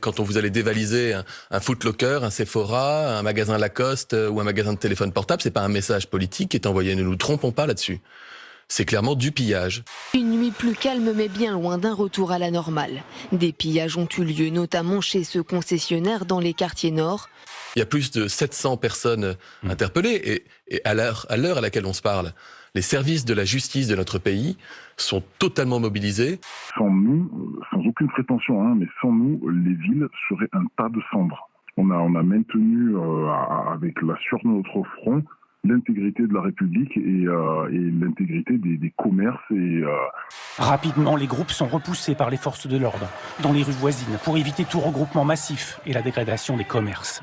Quand vous allez dévaliser un Foot Locker, un Sephora, un magasin Lacoste ou un magasin de téléphone portable, c'est pas un message politique qui est envoyé. Ne nous trompons pas là-dessus. C'est clairement du pillage. Une nuit plus calme mais bien loin d'un retour à la normale. Des pillages ont eu lieu notamment chez ce concessionnaire dans les quartiers nord. Il y a plus de 700 personnes interpellées et à l'heure à laquelle on se parle, les services de la justice de notre pays sont totalement mobilisés. Sans nous, sans aucune prétention, mais sans nous, les villes seraient un tas de cendres. On a maintenu avec la sueur de notre front l'intégrité de la République et l'intégrité des commerces. Rapidement, les groupes sont repoussés par les forces de l'ordre dans les rues voisines pour éviter tout regroupement massif et la dégradation des commerces.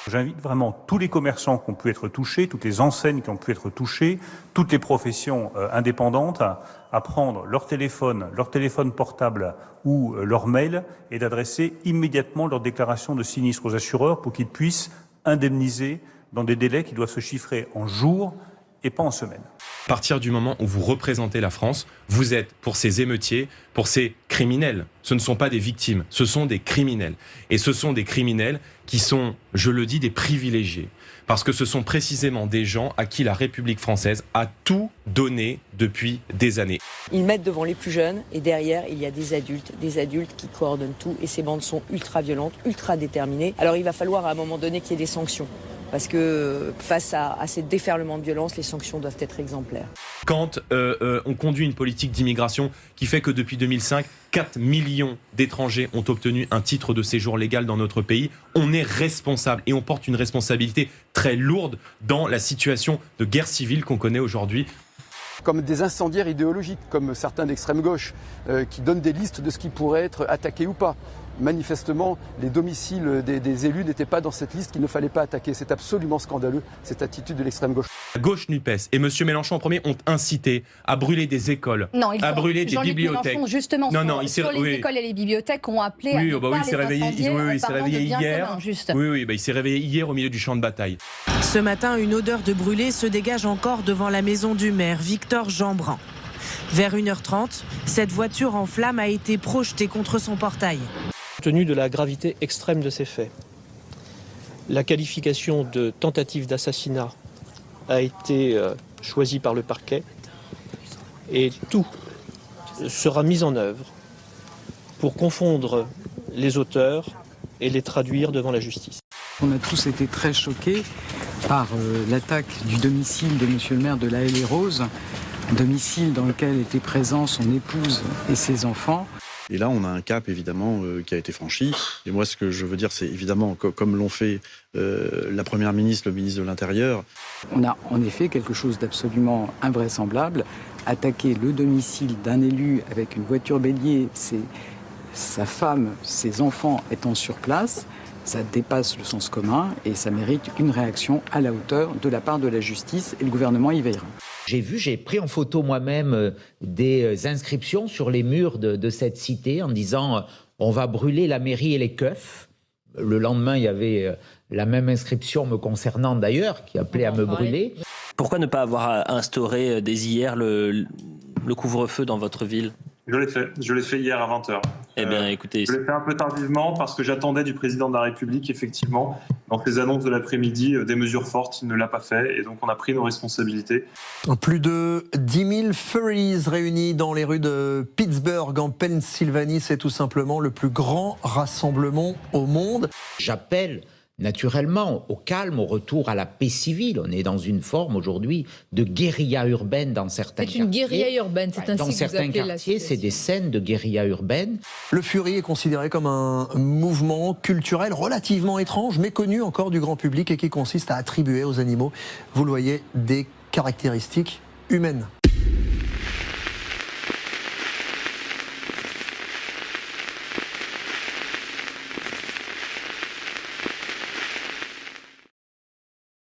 J'invite vraiment tous les commerçants qui ont pu être touchés, toutes les enseignes qui ont pu être touchées, toutes les professions indépendantes à prendre leur téléphone portable ou leur mail et d'adresser immédiatement leur déclaration de sinistre aux assureurs pour qu'ils puissent indemniser dans des délais qui doivent se chiffrer en jours et pas en semaines. À partir du moment où vous représentez la France, vous êtes pour ces émeutiers, pour ces criminels. Ce ne sont pas des victimes, ce sont des criminels. Et ce sont des criminels qui sont, je le dis, des privilégiés. Parce que ce sont précisément des gens à qui la République française a tout donné depuis des années. Ils mettent devant les plus jeunes et derrière, il y a des adultes qui coordonnent tout. Et ces bandes sont ultra violentes, ultra déterminées. Alors il va falloir à un moment donné qu'il y ait des sanctions. Parce que face à ces déferlements de violence, les sanctions doivent être exemplaires. Quand on conduit une politique d'immigration qui fait que depuis 2005, 4 millions d'étrangers ont obtenu un titre de séjour légal dans notre pays, on est responsable et on porte une responsabilité très lourde dans la situation de guerre civile qu'on connaît aujourd'hui. Comme des incendiaires idéologiques, comme certains d'extrême gauche, qui donnent des listes de ce qui pourrait être attaqué ou pas. Manifestement, les domiciles des élus n'étaient pas dans cette liste qu'il ne fallait pas attaquer. C'est absolument scandaleux, cette attitude de l'extrême gauche. La gauche NUPES et M. Mélenchon en premier ont incité à brûler des écoles, à brûler des bibliothèques. Mélenchon, justement, sur les écoles et les bibliothèques, ont appelé à ne pas les incendier. Il s'est réveillé hier. Il s'est réveillé hier au milieu du champ de bataille. Ce matin, une odeur de brûlé se dégage encore devant la maison du maire, Victor Jeanbrun. Vers 1h30, cette voiture en flammes a été projetée contre son portail. Compte tenu de la gravité extrême de ces faits, la qualification de tentative d'assassinat a été choisie par le parquet et tout sera mis en œuvre pour confondre les auteurs et les traduire devant la justice. On a tous été très choqués par l'attaque du domicile de monsieur le maire de La Haye-les-Roses, un domicile dans lequel étaient présents son épouse et ses enfants. Et là, on a un cap, évidemment, qui a été franchi. Et moi, ce que je veux dire, c'est évidemment, comme l'ont fait la Première ministre, le ministre de l'Intérieur. On a en effet quelque chose d'absolument invraisemblable. Attaquer le domicile d'un élu avec une voiture bélier, sa femme, ses enfants étant sur place, ça dépasse le sens commun et ça mérite une réaction à la hauteur de la part de la justice et le gouvernement y veillera. J'ai pris en photo moi-même des inscriptions sur les murs de cette cité en disant on va brûler la mairie et les keufs. Le lendemain, il y avait la même inscription me concernant d'ailleurs qui appelait à me brûler. Pourquoi ne pas avoir instauré dès hier le couvre-feu dans votre ville ? Je l'ai fait hier à 20h. Eh bien, écoutez... Je l'ai fait un peu tardivement parce que j'attendais du président de la République, effectivement, dans ses annonces de l'après-midi, des mesures fortes. Il ne l'a pas fait et donc on a pris nos responsabilités. Plus de 10 000 furries réunis dans les rues de Pittsburgh, en Pennsylvanie. C'est tout simplement le plus grand rassemblement au monde. J'appelle naturellement au calme, au retour à la paix civile. On est dans une forme aujourd'hui de guérilla urbaine dans certains quartiers. C'est une guérilla urbaine, c'est ainsi dans que vous certains appelez quartiers, c'est des scènes de guérilla urbaine. Le Fury est considéré comme un mouvement culturel relativement étrange, méconnu encore du grand public et qui consiste à attribuer aux animaux, vous le voyez, des caractéristiques humaines.